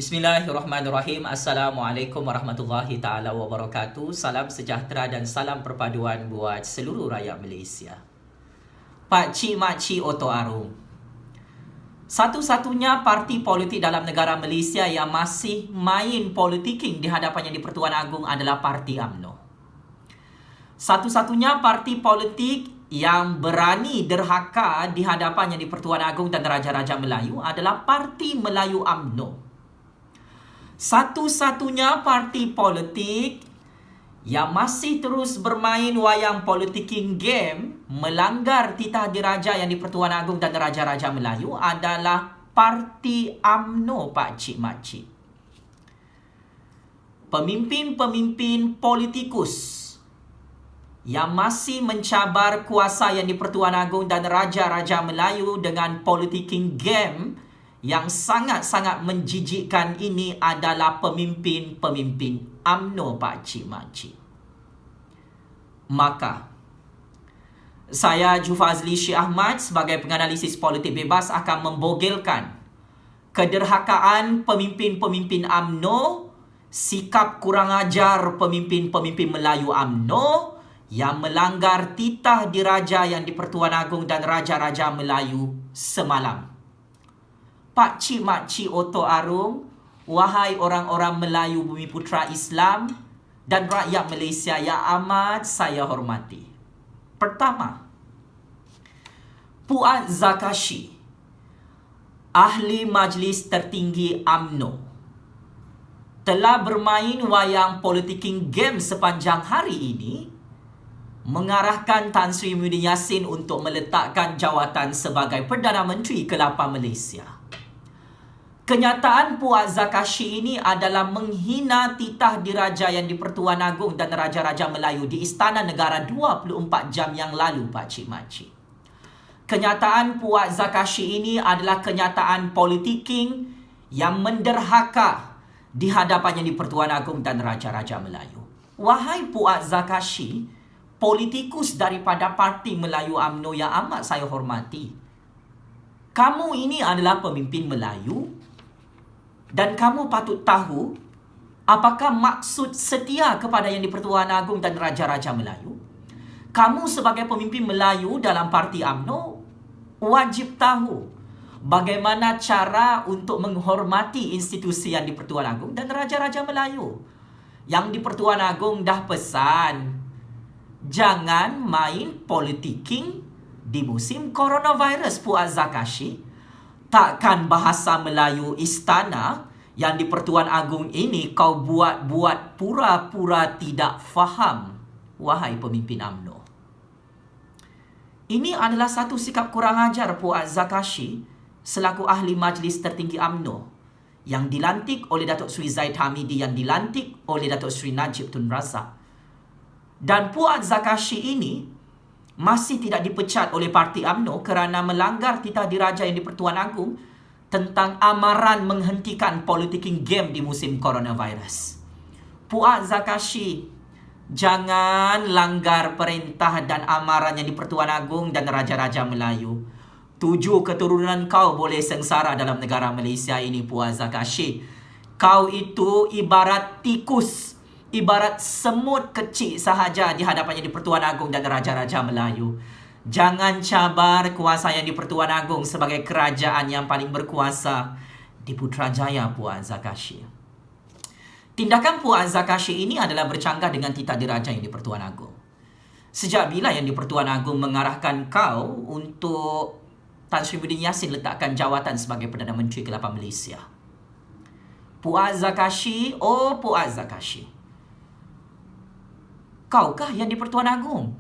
Bismillahirrahmanirrahim. Assalamualaikum warahmatullahi ta'ala wabarakatuh. Salam sejahtera dan salam perpaduan buat seluruh rakyat Malaysia. Pak Cik Mak Cik Oto Arum, satu-satunya parti politik dalam negara Malaysia yang masih main politicking di hadapan Yang di-Pertuan Agong adalah Parti UMNO. Satu-satunya parti politik yang berani derhaka di hadapan Yang di-Pertuan Agong dan Raja-Raja Melayu adalah Parti Melayu UMNO. Satu-satunya parti politik yang masih terus bermain wayang politicking game, melanggar titah diraja Yang di-Pertuan Agong dan Raja-Raja Melayu adalah Parti UMNO, Pak Cik Mak Cik. Pemimpin-pemimpin politikus yang masih mencabar kuasa Yang di-Pertuan Agong dan Raja-Raja Melayu dengan politicking game yang sangat-sangat menjijikkan ini adalah pemimpin-pemimpin UMNO, Pak Cik Mak Cik. Maka, saya Jufazli Syekh Ahmad sebagai penganalisis politik bebas akan membogelkan kederhakaan pemimpin-pemimpin UMNO, sikap kurang ajar pemimpin-pemimpin Melayu UMNO yang melanggar titah diraja Yang di-Pertuan Agong dan Raja-Raja Melayu semalam. Pak Cik Mak Cik Oto Arum, wahai orang-orang Melayu Bumi Putra Islam dan rakyat Malaysia yang amat saya hormati. Pertama, Puat Zakashi, Ahli Majlis Tertinggi UMNO, telah bermain wayang politicking game sepanjang hari ini, mengarahkan Tan Sri Muhyiddin Yassin untuk meletakkan jawatan sebagai Perdana Menteri ke-8 Malaysia. Kenyataan Puat Zakashi ini adalah menghina titah diraja Yang di-Pertuan Agong dan Raja-Raja Melayu di Istana Negara 24 jam yang lalu, Pak Cik Mak Cik. Kenyataan Puat Zakashi ini adalah kenyataan politicking yang menderhaka di hadapan Yang di-Pertuan Agong dan Raja-Raja Melayu. Wahai Puat Zakashi, politikus daripada Parti Melayu UMNO yang amat saya hormati, kamu ini adalah pemimpin Melayu dan kamu patut tahu apakah maksud setia kepada Yang di-Pertuan Agong dan Raja-Raja Melayu. Kamu sebagai pemimpin Melayu dalam Parti UMNO wajib tahu bagaimana cara untuk menghormati institusi Yang di-Pertuan Agong dan Raja-Raja Melayu. Yang di-Pertuan Agong dah pesan, jangan main politicking di musim coronavirus, Puat Zakashi. Takkan bahasa Melayu istana Yang di-Pertuan Agong ini kau buat-buat pura-pura tidak faham, wahai pemimpin UMNO. Ini adalah satu sikap kurang ajar Puat Zakashi selaku Ahli Majlis Tertinggi UMNO yang dilantik oleh Datuk Seri Zaid Hamidi, yang dilantik oleh Datuk Seri Najib Tun Razak. Dan Puat Zakashi ini masih tidak dipecat oleh Parti UMNO kerana melanggar titah diraja Yang di-Pertuan Agong tentang amaran menghentikan politicking game di musim coronavirus. Puat Zakashi, jangan langgar perintah dan amaran Yang di-Pertuan Agong dan Raja-Raja Melayu. 7 keturunan kau boleh sengsara dalam negara Malaysia ini, Puat Zakashi. Kau itu ibarat tikus, ibarat semut kecil sahaja di hadapan Yang di-Pertuan Agong dan Raja-Raja Melayu. Jangan cabar kuasa Yang di-Pertuan Agong sebagai kerajaan yang paling berkuasa di Putrajaya, Puat Zakashi. Tindakan Puat Zakashi ini adalah bercanggah dengan titah diraja Yang di-Pertuan Agong. Sejak bila Yang di-Pertuan Agong mengarahkan kau untuk Tan Sri Muhyiddin Yassin letakkan jawatan sebagai Perdana Menteri ke-8 Malaysia? Puat Zakashi, oh Puat Zakashi, kaukah Yang di-Pertuan Agong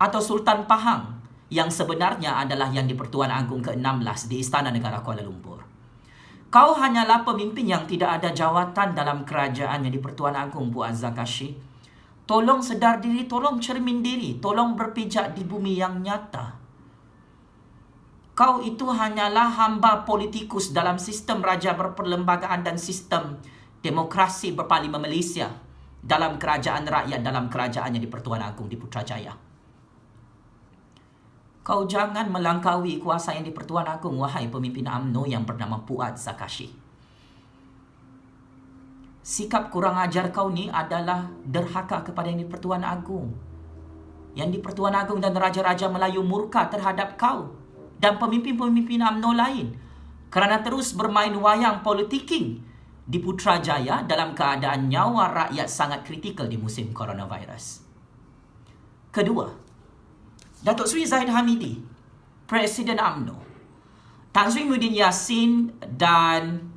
atau Sultan Pahang yang sebenarnya adalah Yang di-Pertuan Agong ke-16 di Istana Negara Kuala Lumpur? Kau hanyalah pemimpin yang tidak ada jawatan dalam kerajaan Yang di-Pertuan Agong, Puat Zakashi. Tolong sedar diri, tolong cermin diri, tolong berpijak di bumi yang nyata. Kau itu hanyalah hamba politikus dalam sistem raja berperlembagaan dan sistem demokrasi berparlimen Malaysia, dalam kerajaan rakyat, dalam kerajaan Yang di-Pertuan Agong di Putrajaya. Kau jangan melangkaui kuasa Yang di-Pertuan Agong, wahai pemimpin UMNO yang bernama Puat Zakashi. sikap kurang ajar kau ni adalah derhaka kepada Yang di-Pertuan Agong. Yang di-Pertuan Agong dan Raja-Raja Melayu murka terhadap kau dan pemimpin-pemimpin UMNO lain kerana terus bermain wayang politicking di Putrajaya dalam keadaan nyawa rakyat sangat kritikal di musim coronavirus. Kedua, Datuk Seri Zahid Hamidi, Presiden UMNO, Tan Sri Muhyiddin Yassin dan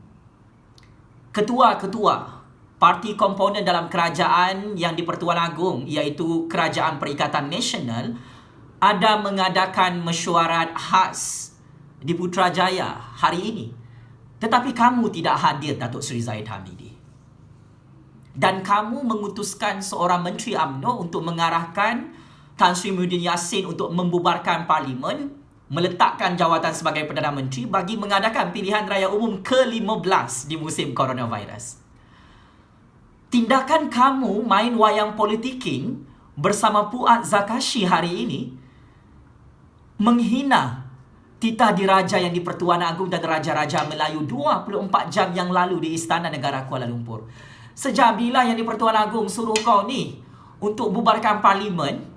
ketua-ketua parti komponen dalam kerajaan Yang di-Pertuan Agong iaitu Kerajaan Perikatan Nasional ada mengadakan mesyuarat khas di Putrajaya hari ini. Tetapi kamu tidak hadir, Datuk Seri Zahid Hamidi. Dan kamu mengutuskan seorang Menteri UMNO untuk mengarahkan Tan Sri Muhyiddin Yassin untuk membubarkan Parlimen, meletakkan jawatan sebagai Perdana Menteri bagi mengadakan pilihan raya umum ke-15 di musim coronavirus. Tindakan kamu main wayang politicking bersama Puat Zakashi hari ini menghina titah diraja Yang di-Pertuan Agong dan Raja-Raja Melayu 24 jam yang lalu di Istana Negara Kuala Lumpur. Sejak bila Yang di-Pertuan Agong suruh kau ni untuk bubarkan Parlimen?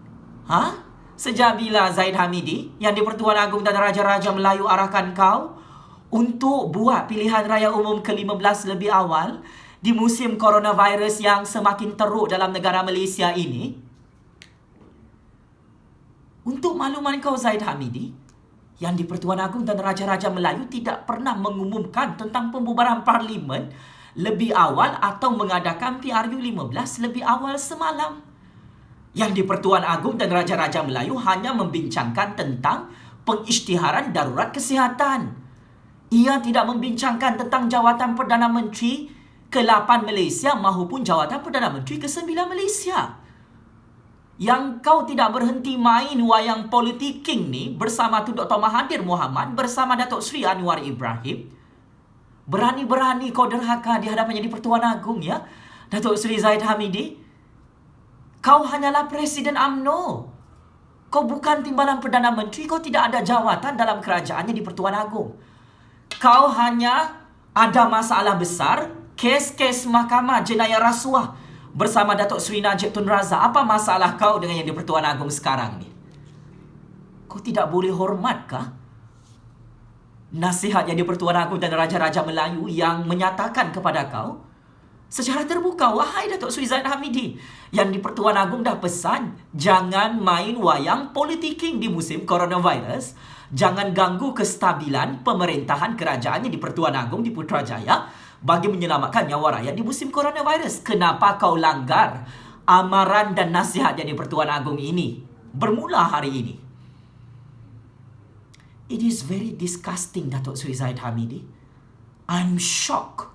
Sejak bila Zahid Hamidi, Yang di-Pertuan Agong dan Raja-Raja Melayu arahkan kau untuk buat pilihan raya umum ke-15 lebih awal di musim coronavirus yang semakin teruk dalam negara Malaysia ini? Untuk makluman kau, Zahid Hamidi, Yang di-Pertuan Agong dan Raja-Raja Melayu tidak pernah mengumumkan tentang pembubaran Parlimen lebih awal atau mengadakan PRU 15 lebih awal semalam. Yang di-Pertuan Agong dan Raja-Raja Melayu hanya membincangkan tentang pengisytiharan darurat kesihatan. Ia tidak membincangkan tentang jawatan Perdana Menteri ke-8 Malaysia maupun jawatan Perdana Menteri ke-9 Malaysia. Yang kau tidak berhenti main wayang politicking ni bersama tu Dr. Mahathir Mohamad, bersama Datuk Seri Anwar Ibrahim. Berani-berani kau derhaka di hadapan Yang di-Pertuan Agong, ya, Datuk Seri Zahid Hamidi. Kau hanyalah Presiden UMNO. Kau bukan timbalan Perdana Menteri, kau tidak ada jawatan dalam kerajaan Yang di-Pertuan Agong. Kau hanya ada masalah besar, kes-kes mahkamah jenayah rasuah bersama Datuk Seri Najib Tun Razak. Apa masalah kau dengan Yang di-Pertuan Agong sekarang ni? Kau tidak boleh hormatkah nasihat Yang di-Pertuan Agong dan Raja-Raja Melayu yang menyatakan kepada kau secara terbuka, wahai Datuk Seri Zahid Hamidi, Yang di-Pertuan Agong dah pesan, jangan main wayang politicking di musim coronavirus, jangan ganggu kestabilan pemerintahan kerajaan Yang di-Pertuan Agong di Putrajaya bagi menyelamatkan nyawa rakyat di musim coronavirus. Kenapa kau langgar amaran dan nasihat Yang di-Pertuan Agong ini bermula hari ini? It is very disgusting, Datuk Seri Zahid Hamidi. I'm shocked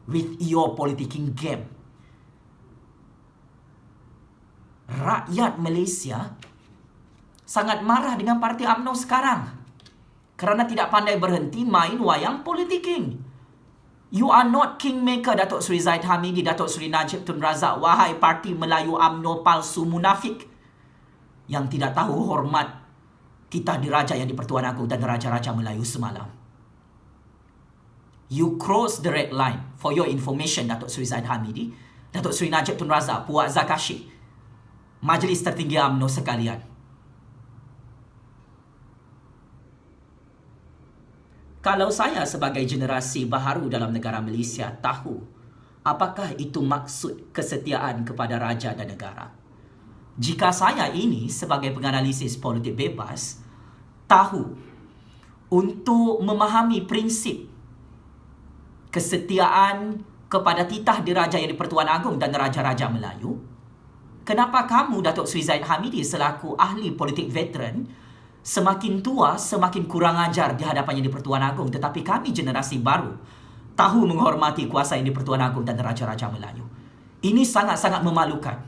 with your politicking game. Rakyat Malaysia sangat marah dengan parti UMNO sekarang kerana tidak pandai berhenti main wayang politicking. You are not kingmaker, Datuk Seri Zahid Hamidi, Datuk Seri Najib Tun Razak, wahai parti Melayu UMNO palsu munafik yang tidak tahu hormat titah diraja Yang di-Pertuan Agong dan Raja-Raja Melayu semalam. You cross the red line. For your information, Datuk Seri Zahid Hamidi, Datuk Seri Najib Tun Razak, Puat Zakashi, Majlis Tertinggi UMNO sekalian. Kalau saya sebagai generasi baharu dalam negara Malaysia tahu apakah itu maksud kesetiaan kepada raja dan negara. Jika saya ini sebagai penganalisis politik bebas tahu untuk memahami prinsip kesetiaan kepada titah diraja Yang di-Pertuan Agong dan Raja-Raja Melayu, kenapa kamu, Datuk Seri Zahid Hamidi, selaku ahli politik veteran, semakin tua, semakin kurang ajar di hadapan Yang di-Pertuan Agong, tetapi kami generasi baru tahu menghormati kuasa Yang di-Pertuan Agong dan Raja-Raja Melayu? Ini sangat-sangat memalukan.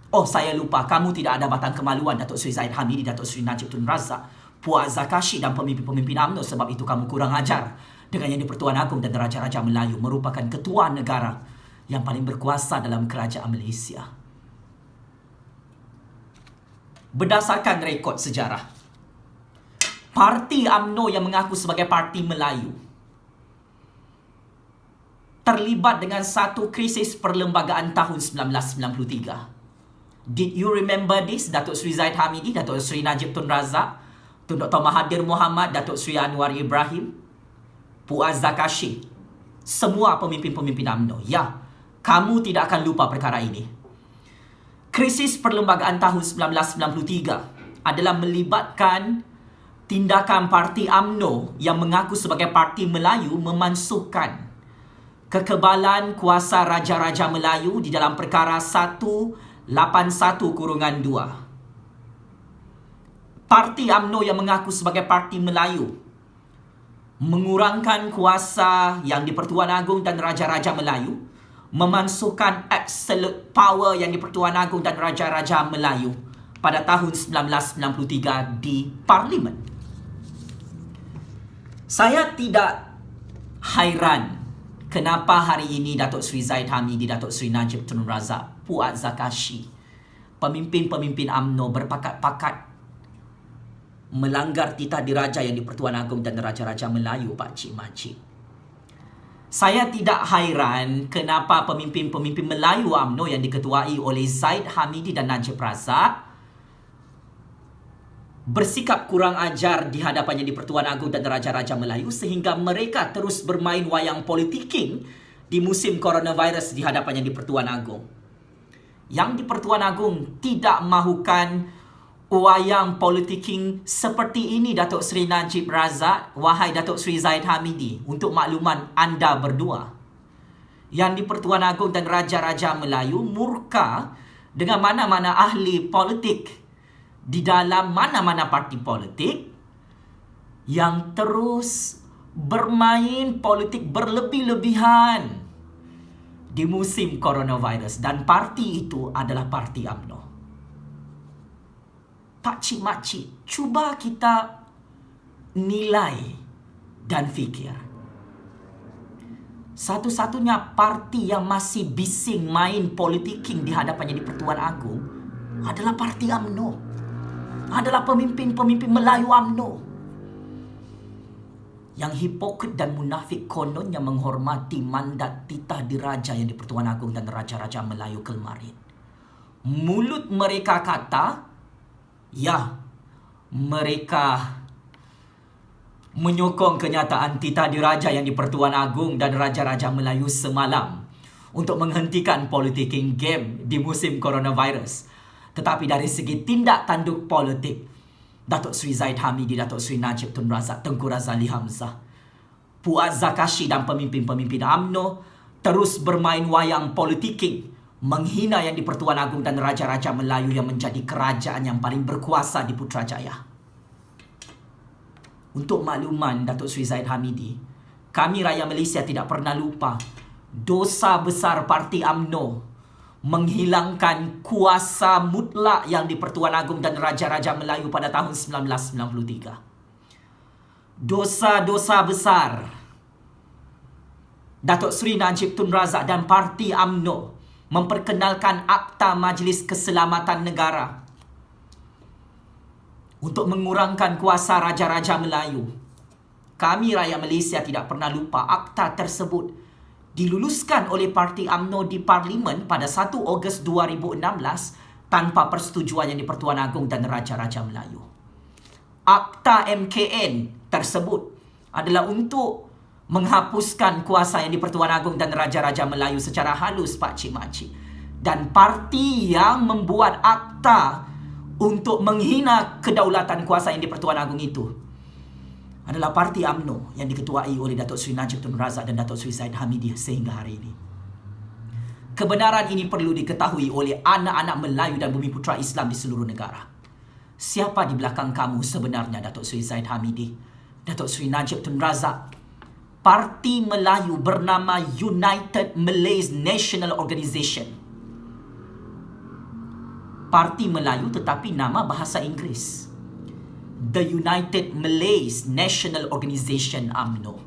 Oh, saya lupa, kamu tidak ada batang kemaluan, Datuk Seri Zahid Hamidi, Datuk Seri Najib Tun Razak, Puat Zakashi dan pemimpin-pemimpin UMNO, sebab itu kamu kurang ajar dengan Yang di-Pertuan Agong dan Raja-Raja Melayu merupakan ketua negara yang paling berkuasa dalam kerajaan Malaysia. Berdasarkan rekod sejarah, parti UMNO yang mengaku sebagai parti Melayu terlibat dengan satu krisis perlembagaan tahun 1993. Did you remember this? Datuk Seri Zaid Hamidi, Datuk Seri Najib Tun Razak, Tun Dr. Mahathir Mohamad, Datuk Seri Anwar Ibrahim, Puaz Zakashi, semua pemimpin-pemimpin UMNO. Ya, kamu tidak akan lupa perkara ini. Krisis perlembagaan tahun 1993 adalah melibatkan tindakan parti UMNO yang mengaku sebagai Parti Melayu memansuhkan kekebalan kuasa Raja-Raja Melayu di dalam perkara 181-2. Parti UMNO yang mengaku sebagai Parti Melayu mengurangkan kuasa yang di-Pertuan Agong dan Raja-Raja Melayu, memansuhkan absolute power yang di-Pertuan Agong dan Raja-Raja Melayu pada tahun 1993 di Parlimen. Saya tidak hairan kenapa hari ini Datuk Seri Zaid Hamidi, Datuk Seri Najib Tun Razak, Puaz Zakashi, pemimpin-pemimpin UMNO berpakat-pakat melanggar titah diraja yang di-Pertuan Agong dan Raja-Raja Melayu, Pak Cik Makcik. Saya tidak hairan kenapa pemimpin-pemimpin Melayu UMNO yang diketuai oleh Zaid Hamidi dan Najib Razak bersikap kurang ajar di hadapannya di-Pertuan Agong dan Raja-Raja Melayu sehingga mereka terus bermain wayang politiking di musim coronavirus di hadapannya di-Pertuan Agong. Yang di-Pertuan Agong tidak mahukan wayang politiking seperti ini, Datuk Seri Najib Razak, wahai Datuk Seri Zaid Hamidi, untuk makluman anda berdua. Yang di-Pertuan Agong dan Raja-Raja Melayu murka dengan mana-mana ahli politik di dalam mana-mana parti politik yang terus bermain politik berlebih-lebihan di musim coronavirus, dan parti itu adalah parti UMNO. Pak Cik Makcik, cuba kita nilai dan fikir. Satu-satunya parti yang masih bising main politiking di hadapannya di Pertuan Agong adalah parti UMNO. Adalah pemimpin-pemimpin Melayu UMNO. Yang hipokrit dan munafik kononnya menghormati mandat titah diraja yang di Pertuan Agong dan Raja-Raja Melayu kemarin. Mulut mereka kata, ya, mereka menyokong kenyataan titah diraja yang di Pertuan Agong dan Raja-Raja Melayu semalam untuk menghentikan politiking game di musim coronavirus. Tetapi dari segi tindak tanduk politik, Datuk Seri Zaid Hamidi, Datuk Seri Najib Tun Razak, Tengku Razali Hamzah, Puaz Zakashi dan pemimpin-pemimpin UMNO terus bermain wayang politiking, menghina yang di Pertuan Agong dan Raja-Raja Melayu yang menjadi kerajaan yang paling berkuasa di Putrajaya. Untuk makluman Datuk Seri Zaid Hamidi, kami rakyat Malaysia tidak pernah lupa dosa besar parti UMNO menghilangkan kuasa mutlak yang di Pertuan Agong dan Raja-Raja Melayu pada tahun 1993. Dosa-dosa besar Datuk Seri Najib Tun Razak dan parti UMNO memperkenalkan Akta Majlis Keselamatan Negara untuk mengurangkan kuasa Raja-Raja Melayu. Kami rakyat Malaysia tidak pernah lupa akta tersebut diluluskan oleh parti UMNO di Parlimen pada 1 Ogos 2016 tanpa persetujuan yang di Pertuan Agong dan Raja-Raja Melayu. Akta MKN tersebut adalah untuk menghapuskan kuasa yang di Pertuan Agong dan Raja-Raja Melayu secara halus, Pak Cik Makcik. Dan parti yang membuat akta untuk menghina kedaulatan kuasa yang di Pertuan Agong itu adalah parti UMNO yang diketuai oleh Datuk Seri Najib Tun Razak dan Datuk Seri Zaid Hamidi sehingga hari ini. Kebenaran ini perlu diketahui oleh anak-anak Melayu dan Bumiputra Islam di seluruh negara. Siapa di belakang kamu sebenarnya, Datuk Seri Zaid Hamidi, Datuk Seri Najib Tun Razak? Parti Melayu bernama United Malays National Organisation. Parti Melayu tetapi nama bahasa Inggeris. The United Malays National Organisation UMNO.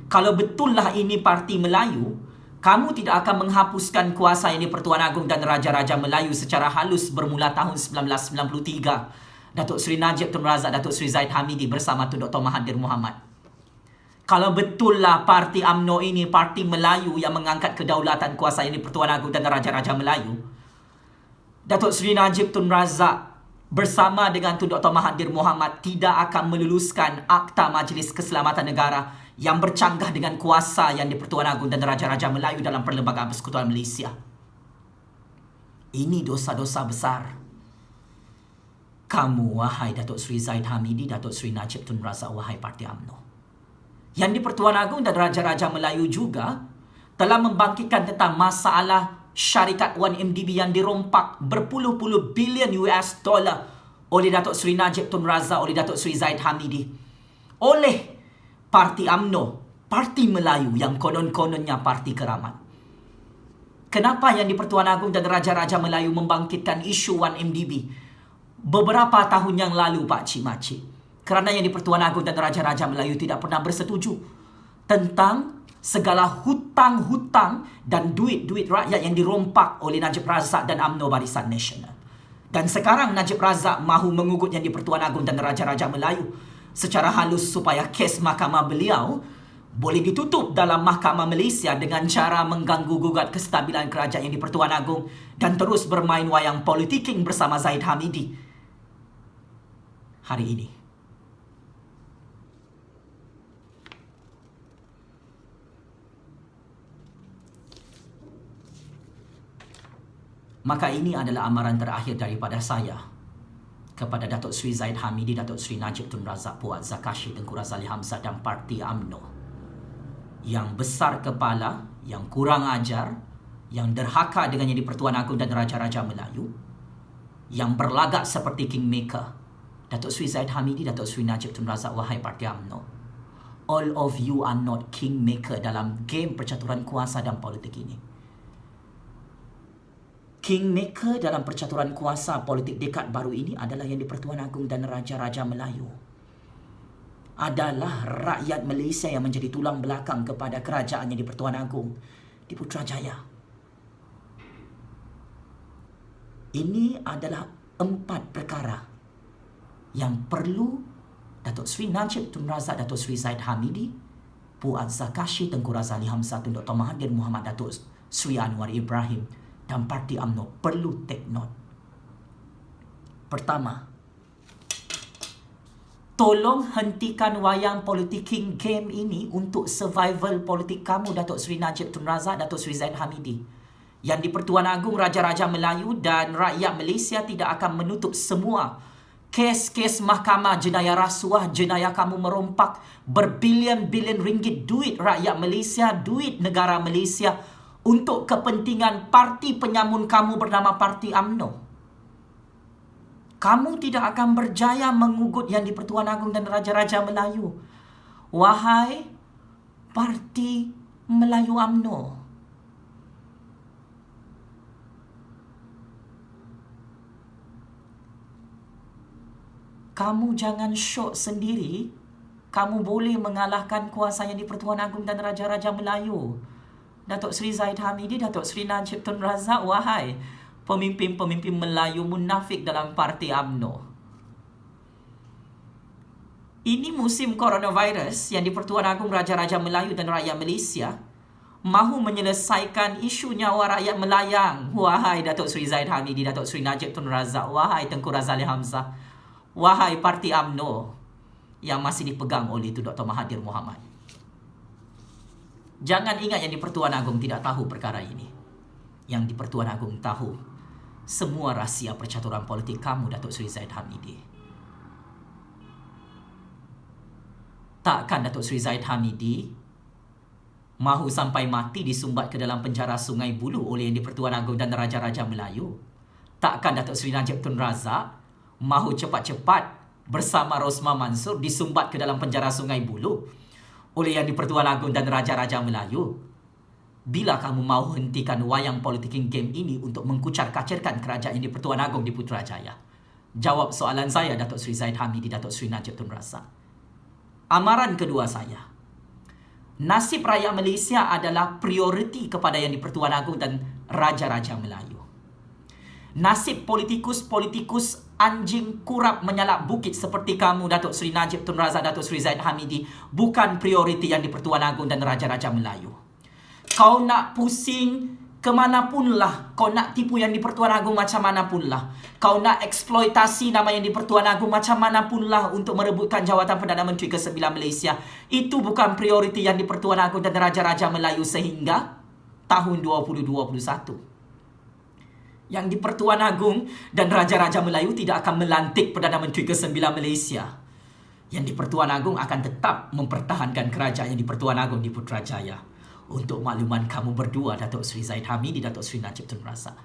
Kalau betullah ini parti Melayu, kamu tidak akan menghapuskan kuasa yang di Pertuan Agong dan Raja-Raja Melayu secara halus bermula tahun 1993. Datuk Seri Najib Tun Razak, Datuk Seri Zaid Hamidi bersama Tun Dr. Mahathir Mohamad. Kalau betul lah parti UMNO ini parti Melayu yang mengangkat kedaulatan kuasa Yang di-Pertuan Agong dan Raja-Raja Melayu, Datuk Seri Najib Tun Razak bersama dengan Tun Dr. Mahathir Mohamad tidak akan meluluskan Akta Majlis Keselamatan Negara yang bercanggah dengan kuasa Yang di-Pertuan Agong dan Raja-Raja Melayu dalam Perlembagaan Persekutuan Malaysia. Ini dosa-dosa besar. Kamu, wahai Datuk Seri Zahid Hamidi, Datuk Seri Najib Tun Razak, wahai Parti UMNO. Yang di-Pertuan Agong dan Raja-Raja Melayu juga telah membangkitkan tentang masalah syarikat 1MDB yang dirompak berpuluh-puluh bilion US dollar oleh Datuk Seri Najib Tun Razak, oleh Datuk Seri Zahid Hamidi, oleh Parti UMNO, Parti Melayu yang konon-kononnya Parti Keramat. Kenapa Yang di-Pertuan Agong dan Raja-Raja Melayu membangkitkan isu 1MDB beberapa tahun yang lalu, Pak Cik Makcik? Kerana Yang di-Pertuan Agong dan Raja-Raja Melayu tidak pernah bersetuju tentang segala hutang-hutang dan duit-duit rakyat yang dirompak oleh Najib Razak dan UMNO Barisan Nasional. Dan sekarang Najib Razak mahu mengugut Yang di-Pertuan Agong dan Raja-Raja Melayu secara halus supaya kes mahkamah beliau boleh ditutup dalam Mahkamah Malaysia dengan cara mengganggu-gugat kestabilan kerajaan Yang di-Pertuan Agong dan terus bermain wayang politiking bersama Zahid Hamidi hari ini. Maka ini adalah amaran terakhir daripada saya kepada Datuk Seri Zahid Hamidi, Datuk Seri Najib Tun Razak, Puan Zakashi, Tengku Razali Hamzah dan Parti UMNO yang besar kepala, yang kurang ajar, yang derhaka dengan Yang di-Pertuan Agong dan Raja-Raja Melayu, yang berlagak seperti kingmaker. Datuk Seri Zahid Hamidi, Datuk Seri Najib Tun Razak, wahai Parti UMNO, all of you are not kingmaker dalam game percaturan kuasa dan politik ini. Kingmaker dalam percaturan kuasa politik dekad baru ini adalah Yang di-Pertuan Agong dan Raja-Raja Melayu. Adalah rakyat Malaysia yang menjadi tulang belakang kepada kerajaan Yang di-Pertuan Agong di Putrajaya. Ini adalah 4 perkara yang perlu Datuk Seri Najib Tun Razak, Datuk Seri Zahid Hamidi, Puan Zakashi, Tengku Razali Hamzah, Tun Dr. Mahathir Mohamad, Datuk Seri Anwar Ibrahim dan Parti UMNO perlu take note. Pertama, tolong hentikan wayang politiking game ini untuk survival politik kamu, Datuk Seri Najib Tun Razak, Datuk Seri Zahid Hamidi. Yang di-Pertuan Agong, Raja-Raja Melayu dan rakyat Malaysia tidak akan menutup semua kes-kes mahkamah jenayah rasuah, jenayah kamu merompak berbilion-bilion ringgit duit rakyat Malaysia, duit negara Malaysia untuk kepentingan parti penyamun kamu bernama Parti UMNO. Kamu tidak akan berjaya mengugut Yang di-Pertuan Agong dan Raja-Raja Melayu, wahai Parti Melayu UMNO. Kamu jangan syok sendiri. Kamu boleh mengalahkan kuasa Yang di-Pertuan Agong dan Raja-Raja Melayu. Datuk Seri Zahid Hamidi, Datuk Seri Najib Tun Razak, wahai pemimpin-pemimpin Melayu munafik dalam Parti UMNO. Ini musim coronavirus Yang di-Pertuan Agong, Raja-Raja Melayu dan rakyat Malaysia mahu menyelesaikan isu nyawa rakyat melayang. Wahai Datuk Seri Zahid Hamidi, Datuk Seri Najib Tun Razak, wahai Tengku Razali Hamzah, wahai Parti UMNO yang masih dipegang oleh Tun Dr. Mahathir Mohamad. Jangan ingat Yang di-Pertuan Agong tidak tahu perkara ini. Yang di-Pertuan Agong tahu semua rahsia percaturan politik kamu, Datuk Seri Zahid Hamidi. Takkan Datuk Seri Zahid Hamidi mahu sampai mati disumbat ke dalam penjara Sungai Buloh oleh Yang di-Pertuan Agong dan Raja-Raja Melayu? Takkan Datuk Seri Najib Tun Razak mahu cepat-cepat bersama Rosmah Mansor disumbat ke dalam penjara Sungai Buloh oleh Yang di-Pertuan Agong dan Raja-Raja Melayu? Bila kamu mahu hentikan wayang politiking game ini untuk mengkucar-kacirkan kerajaan Yang di-Pertuan Agong di Putrajaya? Jawab soalan saya, Datuk Seri Zahid Hamidi, Datuk Seri Najib Tun Razak. Amaran kedua saya, nasib rakyat Malaysia adalah prioriti kepada Yang di-Pertuan Agong dan Raja-Raja Melayu. Nasib politikus-politikus anjing kurap menyalak bukit seperti kamu, Datuk Seri Najib Tun Razak, Datuk Seri Zahid Hamidi, bukan prioriti yang di-Pertuan Agong dan Raja-Raja Melayu. Kau nak pusing kemanapun lah, kau nak tipu yang di-Pertuan Agong macam manapun lah, kau nak eksploitasi nama yang di-Pertuan Agong macam manapun lah untuk merebutkan jawatan Perdana Menteri ke-9 Malaysia, itu bukan prioriti yang di-Pertuan Agong dan Raja-Raja Melayu sehingga tahun 2021. Yang di-Pertuan Agong dan Raja-Raja Melayu tidak akan melantik Perdana Menteri ke-9 Malaysia. Yang di-Pertuan Agong akan tetap mempertahankan kerajaan yang di-Pertuan Agong di Putrajaya. Untuk makluman kamu berdua, Datuk Seri Zahid Hamidi, Datuk Seri Najib Tun Razak,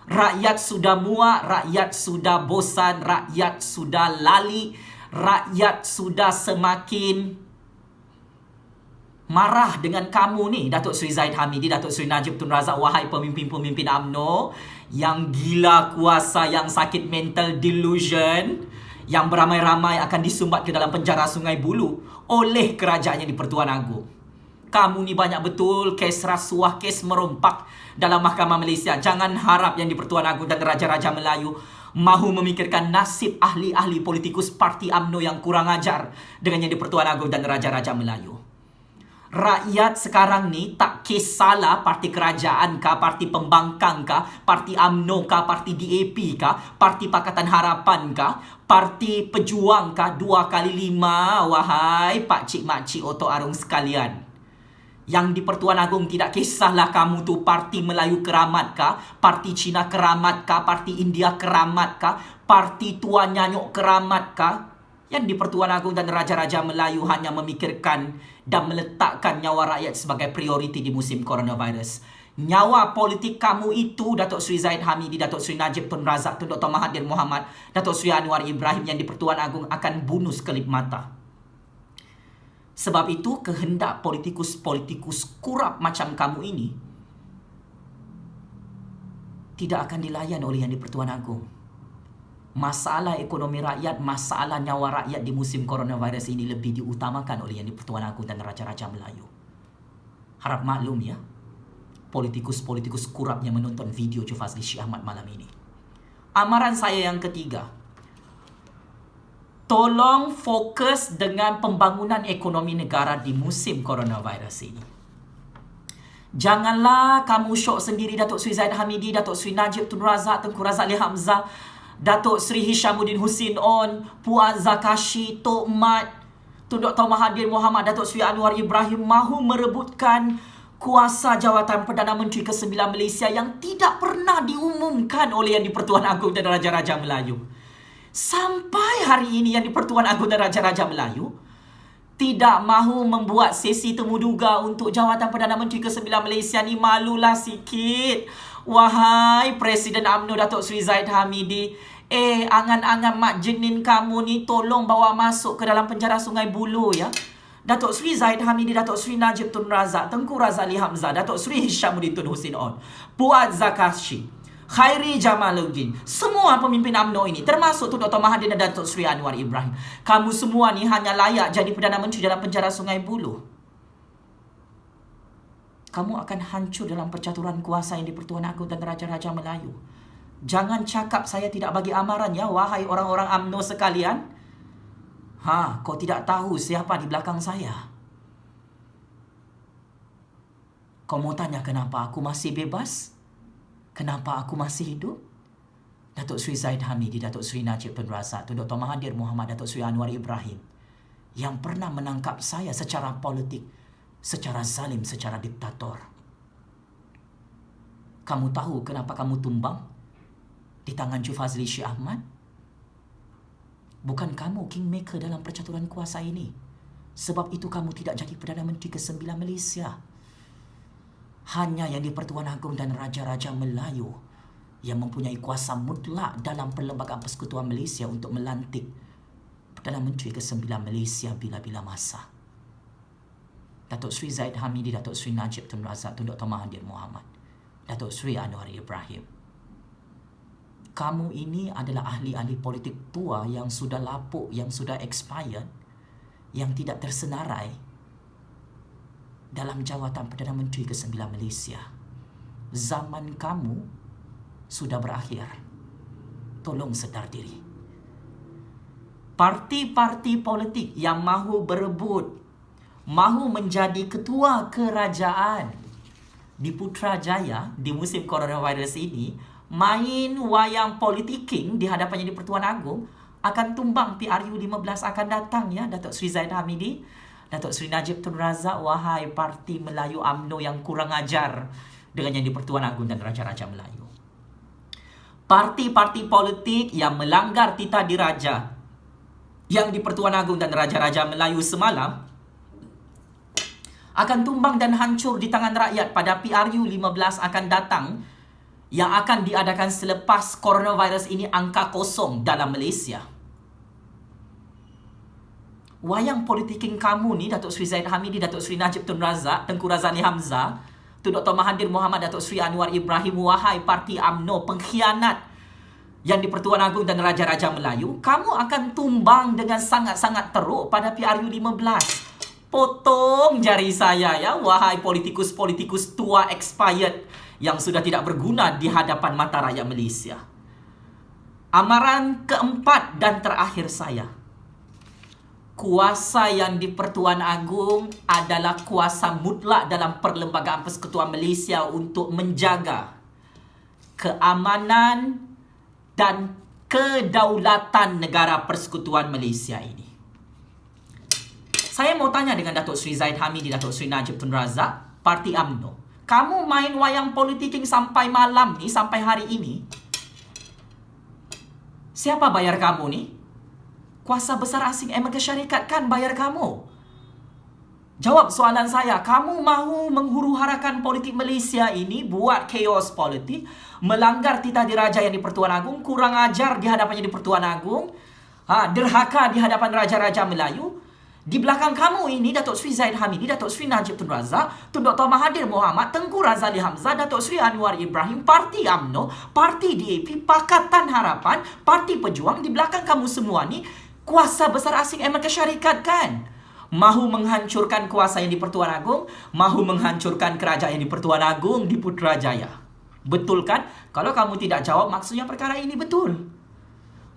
rakyat sudah muak, rakyat sudah bosan, rakyat sudah lali, rakyat sudah semakin marah dengan kamu ni, Datuk Seri Zahid Hamidi, Datuk Seri Najib Tun Razak, wahai pemimpin-pemimpin UMNO yang gila kuasa, yang sakit mental delusion, yang beramai-ramai akan disumbat ke dalam penjara Sungai Buloh oleh kerajaan yang di-Pertuan Agong. Kamu ni banyak betul kes rasuah, kes merompak dalam Mahkamah Malaysia. Jangan harap yang di-Pertuan Agong dan Raja-Raja Melayu mahu memikirkan nasib ahli-ahli politikus parti UMNO yang kurang ajar dengan yang di-Pertuan Agong dan Raja-Raja Melayu. Rakyat sekarang ni tak kisahlah parti kerajaan kah, parti pembangkang kah, parti UMNO kah, parti DAP kah, parti Pakatan Harapan kah, parti Pejuang kah, 2x5, wahai pakcik-makcik otok arung sekalian. Yang di-Pertuan Agong tidak kisahlah kamu tu parti Melayu Keramat kah, parti Cina Keramat kah, parti India Keramat kah, parti Tuan Nyanyuk Keramat kah. Yang di-Pertuan Agong dan Raja-Raja Melayu hanya memikirkan dan meletakkan nyawa rakyat sebagai prioriti di musim coronavirus. Nyawa politik kamu itu, Datuk Seri Zahid Hamidi, Datuk Seri Najib Tun Razak, Tun Dr. Mahathir Mohamad, Datuk Seri Anwar Ibrahim yang di-Pertuan Agong akan bunuh sekelip mata. Sebab itu, kehendak politikus-politikus kurap macam kamu ini tidak akan dilayan oleh yang di-Pertuan Agong. Masalah ekonomi rakyat, masalah nyawa rakyat di musim coronavirus ini lebih diutamakan oleh yang di-Pertuan Agong dan Raja-Raja Melayu. Harap maklum ya, politikus-politikus kurap yang menonton video Jufazli Syih Ahmad malam ini. Amaran saya yang ketiga, tolong fokus dengan pembangunan ekonomi negara di musim coronavirus ini. Janganlah kamu syok sendiri, Datuk Seri Zahid Hamidi, Datuk Seri Najib Tun Razak, Tengku Razak Ali Hamzah, Datuk Seri Hishamuddin Hussein On, Puan Zakashi, Tok Mat, Tun Dr. Mahathir Mohamad, Datuk Seri Anwar Ibrahim mahu merebutkan kuasa jawatan Perdana Menteri ke-9 Malaysia yang tidak pernah diumumkan oleh yang di-Pertuan Agong dan Raja-Raja Melayu. Sampai hari ini yang di-Pertuan Agong dan Raja-Raja Melayu tidak mahu membuat sesi temuduga untuk jawatan Perdana Menteri ke-9 Malaysia ni. Malulah sikit, wahai Presiden UMNO Datuk Seri Zahid Hamidi. Angan-angan mak jenin kamu ni tolong bawa masuk ke dalam penjara Sungai Buloh ya. Datuk Seri Zahid Hamidi, Datuk Seri Najib Tun Razak, Tengku Razak Ali Hamzah, Datuk Seri Hishamuddin Tun Hussein On, Puan Zakashi, Khairi Jamaluddin, semua pemimpin UMNO ini, termasuk Tun Dr. Mahathir dan Datuk Seri Anwar Ibrahim, kamu semua ni hanya layak jadi Perdana Menteri dalam penjara Sungai Buloh. Kamu akan hancur dalam percaturan kuasa yang di-Pertuan Agong dan Raja-Raja Melayu. Jangan cakap saya tidak bagi amaran ya, wahai orang-orang UMNO sekalian. Kau tidak tahu siapa di belakang saya. Kau mau tanya kenapa aku masih bebas? Kenapa aku masih hidup? Datuk Seri Zahid Hamidi, Datuk Seri Najib Tun Razak, Tun Dr. Mahathir Mohamad, Datuk Seri Anwar Ibrahim yang pernah menangkap saya secara politik, secara zalim, secara diktator. Kamu tahu kenapa kamu tumbang di tangan Jufazli Syih Ahmad? Bukan kamu kingmaker dalam percaturan kuasa ini. Sebab itu kamu tidak jadi Perdana Menteri ke-9 Malaysia. Hanya yang di-Pertuan Agong dan Raja-Raja Melayu yang mempunyai kuasa mutlak dalam Perlembagaan Persekutuan Malaysia untuk melantik Perdana Menteri ke-9 Malaysia bila-bila masa. Datuk Seri Zahid Hamidi, Datuk Seri Najib Tun Razak, Tun Dr. Mahathir Mohamad, Datuk Seri Anwar Ibrahim. Kamu ini adalah ahli-ahli politik tua yang sudah lapuk, yang sudah expired, yang tidak tersenarai dalam jawatan Perdana Menteri ke-9 Malaysia. Zaman kamu sudah berakhir. tolong sedar diri. Parti-parti politik yang mahu berebut, mahu menjadi ketua kerajaan di Putrajaya di musim coronavirus ini, main wayang politiking di hadapan Yang di-Pertuan Agong, akan tumbang PRU 15 akan datang ya, Datuk Seri Zahid Hamidi, Datuk Seri Najib Tun Razak. Wahai Parti Melayu UMNO yang kurang ajar dengan Yang di-Pertuan Agong dan Raja-Raja Melayu. Parti-parti politik yang melanggar titah diraja Yang di-Pertuan Agong dan Raja-Raja Melayu semalam akan tumbang dan hancur di tangan rakyat pada PRU 15 akan datang, yang akan diadakan selepas coronavirus ini angka kosong dalam Malaysia. Wayang politiking kamu ni, Datuk Seri Zahid Hamidi, Datuk Seri Najib Tun Razak, Tengku Razali Hamzah, Tun Dr. Mahathir Mohamad, Datuk Seri Anwar Ibrahim, wahai Parti UMNO pengkhianat Yang di-Pertuan Agong dan Raja-Raja Melayu, kamu akan tumbang dengan sangat-sangat teruk pada PRU 15. Potong jari saya ya, wahai politikus-politikus tua expired yang sudah tidak berguna di hadapan mata rakyat Malaysia. Amaran keempat dan terakhir saya. Kuasa Yang di-Pertuan Agong adalah kuasa mutlak dalam Perlembagaan Persekutuan Malaysia untuk menjaga keamanan dan kedaulatan negara Persekutuan Malaysia ini. Saya mau tanya dengan Datuk Seri Zahid Hamidi, Datuk Seri Najib Tun Razak, Parti UMNO. Kamu main wayang politiking sampai malam ni, sampai hari ini. Siapa bayar kamu ni? Kuasa besar asing Amerika Syarikat kan bayar kamu. Jawab soalan saya. Kamu mahu menghuru-harakan politik Malaysia ini, buat chaos politik, melanggar titah diraja Yang di-Pertuan Agong, kurang ajar di hadapan Yang di-Pertuan Agong, derhaka di hadapan Raja-Raja Melayu. Di belakang kamu ini, Datuk Seri Zahid Hamidi, Datuk Seri Najib Tun Razak, Tun Dr. Mahathir Mohamad, Tengku Razali Hamzah, Datuk Seri Anwar Ibrahim, Parti UMNO, Parti DAP, Pakatan Harapan, Parti Pejuang. Di belakang kamu semua ni kuasa besar asing Amerika Syarikat kan? Mahu menghancurkan kuasa Yang di-Pertuan Agong, mahu menghancurkan kerajaan Yang di-Pertuan Agong di Putrajaya. Betul kan? Kalau kamu tidak jawab, maksudnya perkara ini betul.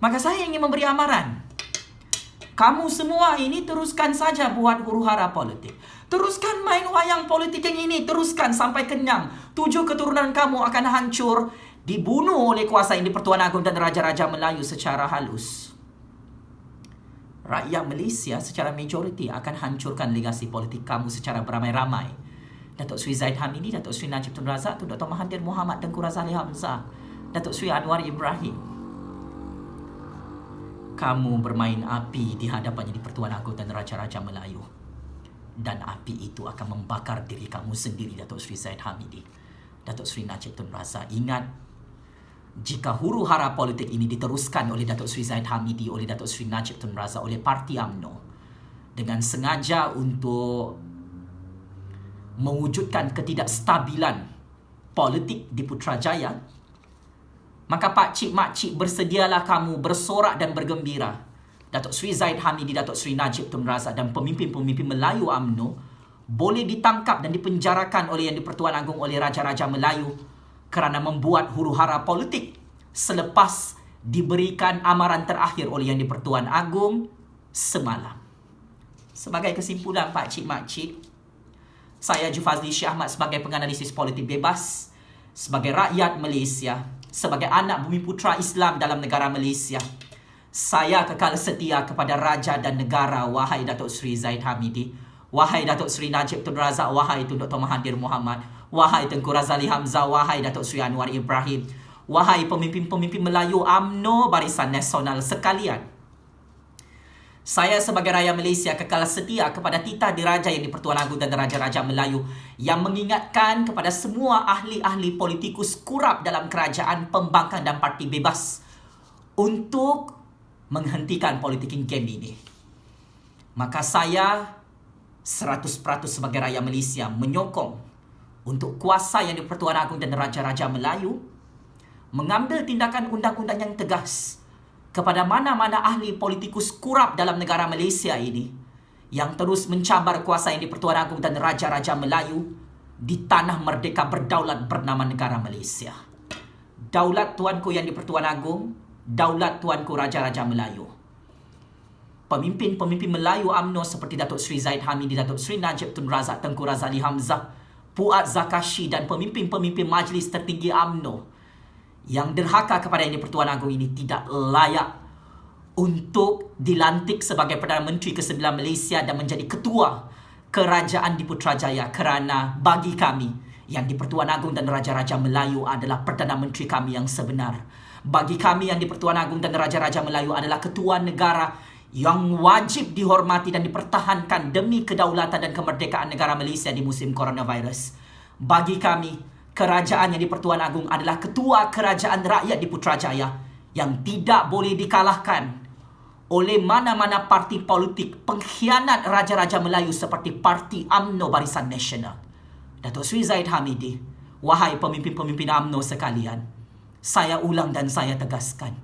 Maka saya ingin memberi amaran. Kamu semua ini teruskan saja buat huru-hara politik. Teruskan main wayang politik yang ini. Teruskan sampai kenyang. 7 keturunan kamu akan hancur, dibunuh oleh kuasa Yang di-Pertuan Agong dan Raja-Raja Melayu secara halus. Rakyat Malaysia secara majoriti akan hancurkan legasi politik kamu secara beramai-ramai. Datuk Seri Zahid Hamidi, Datuk Seri Najib Tun Razak, Tun Dr. Mahathir Mohamad, Tengku Razali Hamzah, Datuk Seri Anwar Ibrahim. Kamu bermain api di hadapan Yang di-Pertuan Agong dan Raja-Raja Melayu. Dan api itu akan membakar diri kamu sendiri, Datuk Seri Zahid Hamidi, Datuk Seri Najib Tun Razak. Ingat, jika huru-hara politik ini diteruskan oleh Datuk Seri Zahid Hamidi, oleh Datuk Seri Najib Tun Razak, oleh Parti UMNO, dengan sengaja untuk mewujudkan ketidakstabilan politik di Putrajaya, maka pakcik-makcik bersedialah kamu bersorak dan bergembira. Datuk Seri Zahid Hamidi, Datuk Seri Najib Tun Razak dan pemimpin-pemimpin Melayu UMNO boleh ditangkap dan dipenjarakan oleh Yang di-Pertuan Agong, oleh Raja-Raja Melayu kerana membuat huru-hara politik selepas diberikan amaran terakhir oleh Yang di-Pertuan Agong semalam. Sebagai kesimpulan, pakcik-makcik, saya Jufazli Syah Ahmad sebagai penganalisis politik bebas, sebagai rakyat Malaysia, sebagai anak bumi putra Islam dalam negara Malaysia, saya kekal setia kepada Raja dan Negara. Wahai Datuk Seri Zahid Hamidi, wahai Datuk Seri Najib Tun Razak, wahai Tun Dr. Mahathir Mohamad, wahai Tengku Razali Hamzah, wahai Datuk Seri Anwar Ibrahim, wahai pemimpin-pemimpin Melayu UMNO Barisan Nasional sekalian. Saya sebagai rakyat Malaysia kekal setia kepada titah diraja Yang di-Pertuan Agong dan Raja-Raja Melayu, yang mengingatkan kepada semua ahli-ahli politikus kurap dalam kerajaan, pembangkang dan parti bebas untuk menghentikan politiking game ini. Maka saya 100% sebagai rakyat Malaysia menyokong untuk kuasa Yang di-Pertuan Agong dan Raja-Raja Melayu mengambil tindakan undang-undang yang tegas kepada mana-mana ahli politikus kurap dalam negara Malaysia ini yang terus mencabar kuasa Yang di-Pertuan Agong dan Raja-Raja Melayu di tanah merdeka berdaulat bernama negara Malaysia. Daulat Tuanku Yang di-Pertuan Agong, daulat Tuanku Raja-Raja Melayu. Pemimpin-pemimpin Melayu UMNO seperti Datuk Seri Zahid Hamidi, Datuk Seri Najib Tun Razak, Tengku Razali Hamzah, Puat Zakashi dan pemimpin-pemimpin Majlis Tertinggi UMNO yang derhaka kepada Yang di-Pertuan Agong ini tidak layak untuk dilantik sebagai Perdana Menteri ke-9 Malaysia dan menjadi ketua Kerajaan di Putrajaya, kerana bagi kami Yang di-Pertuan Agong dan Raja-Raja Melayu adalah Perdana Menteri kami yang sebenar. Bagi kami Yang di-Pertuan Agong dan Raja-Raja Melayu adalah ketua negara yang wajib dihormati dan dipertahankan demi kedaulatan dan kemerdekaan negara Malaysia di musim coronavirus. Bagi kami, Kerajaan Yang di-Pertuan Agong adalah ketua Kerajaan Rakyat di Putrajaya yang tidak boleh dikalahkan oleh mana-mana parti politik pengkhianat Raja-Raja Melayu seperti Parti UMNO Barisan Nasional. Datuk Seri Zahid Hamidi, wahai pemimpin-pemimpin UMNO sekalian, saya ulang dan saya tegaskan,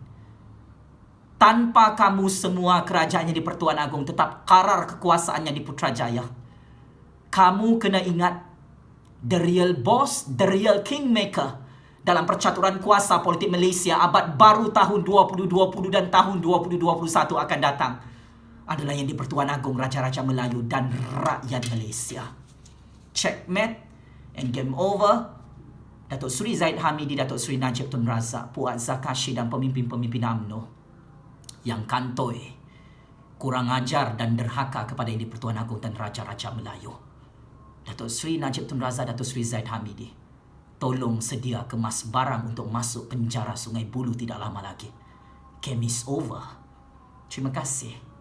tanpa kamu semua Kerajaan Yang di-Pertuan Agong tetap karar kekuasaannya di Putrajaya. Kamu kena ingat, the real boss, the real kingmaker dalam percaturan kuasa politik Malaysia abad baru tahun 2020 dan tahun 2021 akan datang adalah Yang di-Pertuan Agong, Raja-Raja Melayu dan rakyat Malaysia. Checkmate and game over. Datuk Seri Zahid Hamidi, Datuk Seri Najib Tun Razak, Puat Zakashi dan pemimpin-pemimpin UMNO yang kantoi, kurang ajar dan derhaka kepada Yang di-Pertuan Agong dan Raja-Raja Melayu. Datuk Seri Najib Tun Razak, Datuk Seri Zahid Hamidi, tolong sedia kemas barang untuk masuk penjara Sungai Buloh tidak lama lagi. Game is over. Terima kasih.